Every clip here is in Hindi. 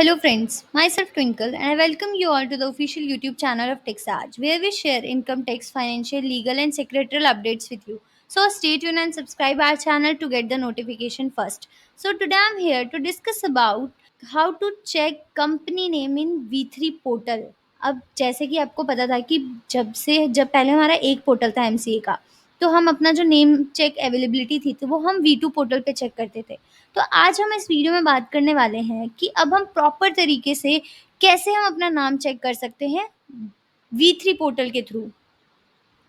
Hello friends, myself Twinkle and I welcome you all to the official YouTube channel of TechSage where we share income tax, financial, legal and secretarial updates with you. So stay tuned and subscribe our channel to get the notification first. So today I'm here to discuss about how to check company name in V3 portal. अब जैसे कि आपको पता था कि जब पहले हमारा एक पोर्टल था एमसीए का, तो हम अपना जो नेम चेक अवेलेबिलिटी थी तो वो हम वी2 पोर्टल पे चेक करते थे। तो आज हम इस वीडियो में बात करने वाले हैं कि अब हम प्रॉपर तरीके से कैसे हम अपना नाम चेक कर सकते हैं वी3 पोर्टल के थ्रू।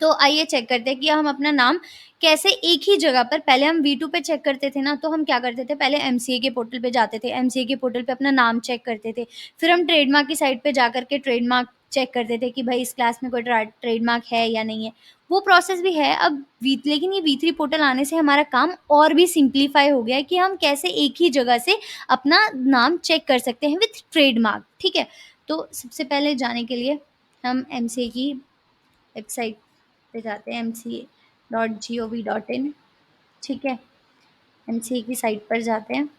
तो आइए चेक करते हैं कि हम अपना नाम कैसे एक ही जगह पर, पहले हम वी2 पे चेक करते थे ना, तो हम क्या करते थे, पहले एमसीए के पोर्टल पे जाते थे, एमसीए के पोर्टल पे अपना नाम चेक करते थे, फिर हम ट्रेडमार्क की साइट पे जाकर के ट्रेडमार्क चेक करते थे कि भाई इस क्लास में कोई ट्रेडमार्क है या नहीं है। वो प्रोसेस भी है अब लेकिन ये वी3 पोर्टल आने से हमारा काम और भी सिंप्लीफाई हो गया है कि हम कैसे एक ही जगह से अपना नाम चेक कर सकते हैं विथ ट्रेडमार्क। ठीक है, तो सबसे पहले जाने के लिए हम एमसीए की वेबसाइट पे जाते हैं, mca.gov.in। ठीक है, एमसीए की साइट पर जाते हैं।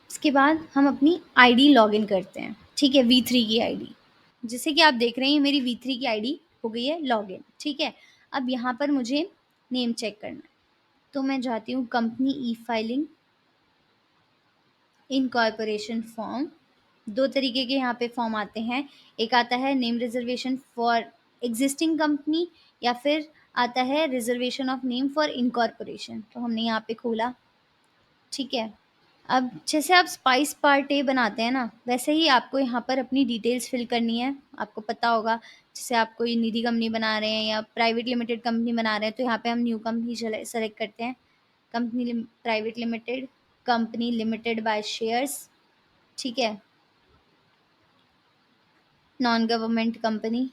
इसके बाद हम अपनी आईडी लॉगिन करते हैं। ठीक है, वी3 की आईडी, जैसे कि आप देख रहे हैं मेरी वी3 की आईडी हो गई है लॉगिन। ठीक है, अब यहाँ पर मुझे नेम चेक करना है, तो मैं जाती हूँ कंपनी ई फाइलिंग इनकॉर्पोरेशन फॉर्म। दो तरीके के यहाँ पे फॉर्म आते हैं, एक आता है name reservation for existing company या फिर आता है reservation of name for incorporation. तो हमने यहाँ पे खोला। ठीक है, अब जैसे आप स्पाइस पार्ट ए बनाते हैं ना, वैसे ही आपको यहाँ पर अपनी डिटेल्स फिल करनी है। आपको पता होगा, जैसे आप कोई निधि कंपनी बना रहे हैं या प्राइवेट लिमिटेड कंपनी बना रहे हैं, तो यहाँ पे हम न्यू कंपनी सेलेक्ट करते हैं। Company private limited, company limited by shares. ठीक है, नॉन गवर्नमेंट कंपनी।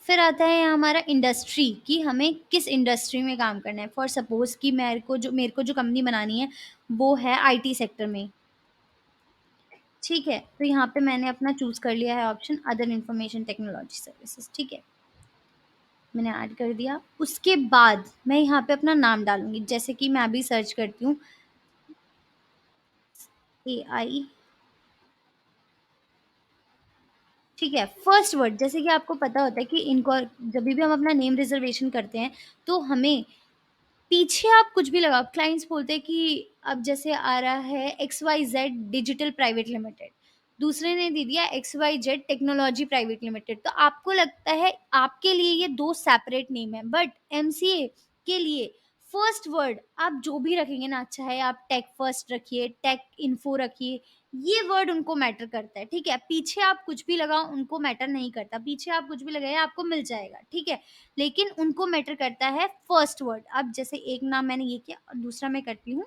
फिर आता है हमारा इंडस्ट्री कि हमें किस इंडस्ट्री में काम करना है। फॉर सपोज कि मेरे को जो कंपनी बनानी है वो है आईटी सेक्टर में। ठीक है, तो यहाँ पे मैंने अपना चूज कर लिया है option other information technology services. ठीक है, मैंने ऐड कर दिया। उसके बाद मैं यहाँ पे अपना नाम डालूंगी, जैसे कि मैं अभी सर्च करती हूँ AI। ठीक है, फर्स्ट वर्ड, जैसे कि आपको पता होता है कि इनको जब भी हम अपना नेम रिजर्वेशन करते हैं तो हमें पीछे आप कुछ भी लगाओ। क्लाइंट्स बोलते हैं कि अब जैसे आ रहा है XYZ डिजिटल प्राइवेट लिमिटेड, दूसरे ने दे दिया XYZ टेक्नोलॉजी प्राइवेट लिमिटेड, तो आपको लगता है आपके लिए ये दो सेपरेट नेम है, बट एमसीए के लिए फर्स्ट वर्ड आप जो भी रखेंगे ना, चाहे आप टेक फर्स्ट रखिए, टेक इन्फो रखिए, ये वर्ड उनको मैटर करता है। ठीक है, पीछे आप कुछ भी लगाओ उनको मैटर नहीं करता, पीछे आप कुछ भी लगाइए आपको मिल जाएगा। ठीक है, लेकिन उनको मैटर करता है फर्स्ट वर्ड। अब जैसे एक नाम मैंने ये किया और दूसरा मैं करती हूँ।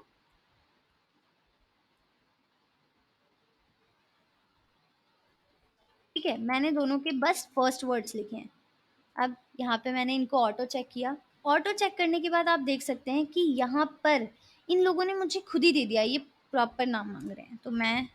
ठीक है, मैंने दोनों के बस फर्स्ट वर्ड्स लिखे हैं। अब यहाँ पे मैंने इनको ऑटो चेक किया। ऑटो चेक करने के बाद आप देख सकते हैं कि यहाँ पर इन लोगों ने मुझे खुद ही दे दिया, ये प्रॉपर नाम मांग रहे हैं, तो मैं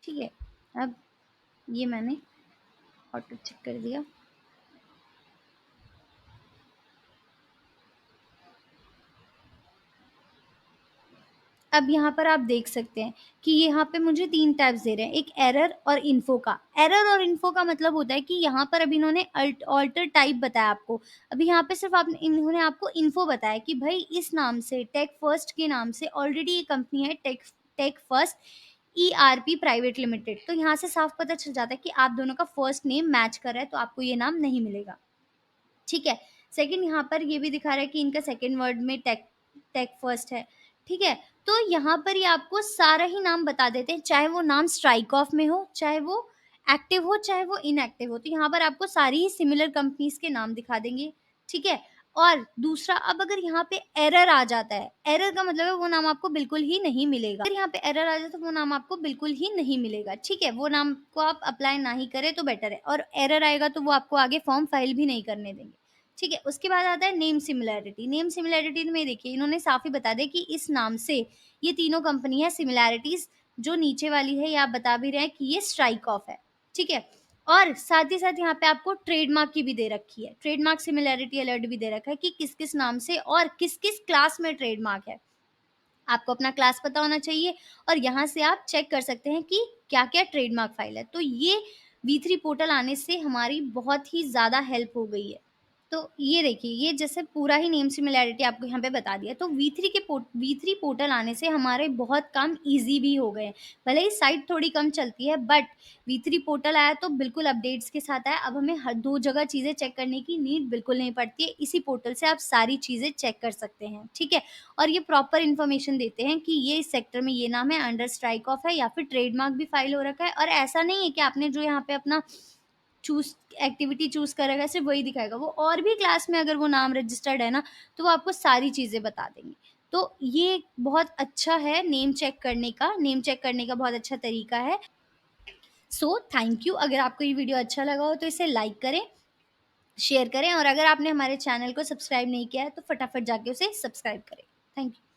ठीक है, अब ये मैंने ऑटो चेक कर दिया। अब यहाँ पर आप देख सकते हैं कि यहाँ पे मुझे 3 टैब्स दे रहे हैं, एक एरर और इन्फो का। एरर और इन्फो का मतलब होता है कि यहाँ पर अभी इन्होंने ऑल्टर टाइप बताया आपको। अभी यहाँ पे सिर्फ आपने इन्होंने आपको इन्फो बताया कि भाई इस नाम से, टेक फर्स्ट के नाम से ऑलरेडी ये कंपनी है, tech tech first ERP private limited. तो यहाँ से साफ पता चल जाता है कि आप दोनों का फर्स्ट नेम मैच कर रहा है, तो आपको ये नाम नहीं मिलेगा। ठीक है, सेकंड यहाँ पर ये भी दिखा रहा है कि इनका सेकंड वर्ड में टेक टेक फर्स्ट है। ठीक है, तो यहाँ पर ये आपको सारा ही नाम बता देते हैं, चाहे वो नाम स्ट्राइक ऑफ में हो, चाहे वो एक्टिव हो, चाहे वो इनएक्टिव हो। तो यहाँ पर आपको सारी ही सिमिलर कंपनीज के नाम दिखा देंगे। ठीक है, और दूसरा, अब अगर यहाँ पे एरर आ जाता है, एरर का मतलब है वो नाम आपको बिल्कुल ही नहीं मिलेगा। अगर यहाँ पे एरर आ जाए तो वो नाम आपको बिल्कुल ही नहीं मिलेगा, ठीक है? वो नाम को आप अप्लाई ना ही करें तो बेटर है, और एरर आएगा तो वो आपको आगे फॉर्म फाइल भी नहीं करने देंगे, ठीक है? उसके बाद आता है नेम सिमिलैरिटी। नेम सिमिलैरिटी में देखिए इन्होंने साफ ही बता दिया कि इस नाम से ये तीनों कंपनी है, सिमिलैरिटीज़ जो नीचे वाली है ये आप बता भी रहे हैं कि ये स्ट्राइक ऑफ है, ठीक है? और साथ ही साथ यहाँ पे आपको ट्रेडमार्क की भी दे रखी है। ट्रेडमार्क सिमिलैरिटी अलर्ट भी दे रखा है कि किस-किस नाम से और किस-किस क्लास में ट्रेडमार्क है। आपको अपना क्लास पता होना चाहिए और यहाँ से आप चेक कर सकते हैं कि क्या-क्या ट्रेडमार्क फ़ाइल है। तो ये वी3 पोर्टल आने से हमारी बहुत ही ज़्यादा हेल्प हो गई है। तो ये देखिए, ये जैसे पूरा ही नेम सिमिलैरिटी आपको यहाँ पे बता दिया। तो वी3 पोर्टल आने से हमारे बहुत काम ईज़ी भी हो गए हैं। भले ही साइट थोड़ी कम चलती है, बट वी3 पोर्टल आया तो बिल्कुल अपडेट्स के साथ आया। अब हमें हर 2 जगह चीज़ें चेक करने की नीड बिल्कुल नहीं पड़ती है। इसी पोर्टल से आप सारी चीज़ें चेक कर सकते हैं, ठीक है? और ये प्रॉपर इन्फॉर्मेशन देते हैं कि ये इस सेक्टर में ये नाम है, अंडर स्ट्राइक ऑफ है या फिर ट्रेडमार्क भी फाइल हो रखा है। और ऐसा नहीं है कि आपने जो यहाँ पे अपना चूज़ एक्टिविटी चूज़ करा है सिर्फ़ वही दिखाएगा। वो और भी क्लास में अगर वो नाम रजिस्टर्ड है ना, तो वो आपको सारी चीज़ें बता देंगे। तो ये बहुत अच्छा है नेम चेक करने का बहुत अच्छा तरीका है। So thank you. अगर आपको ये वीडियो अच्छा लगा हो तो इसे लाइक करें, शेयर करें, और अगर आपने हमारे चैनल को सब्सक्राइब नहीं किया है तो फटाफट जाके उसे सब्सक्राइब करें। Thank you.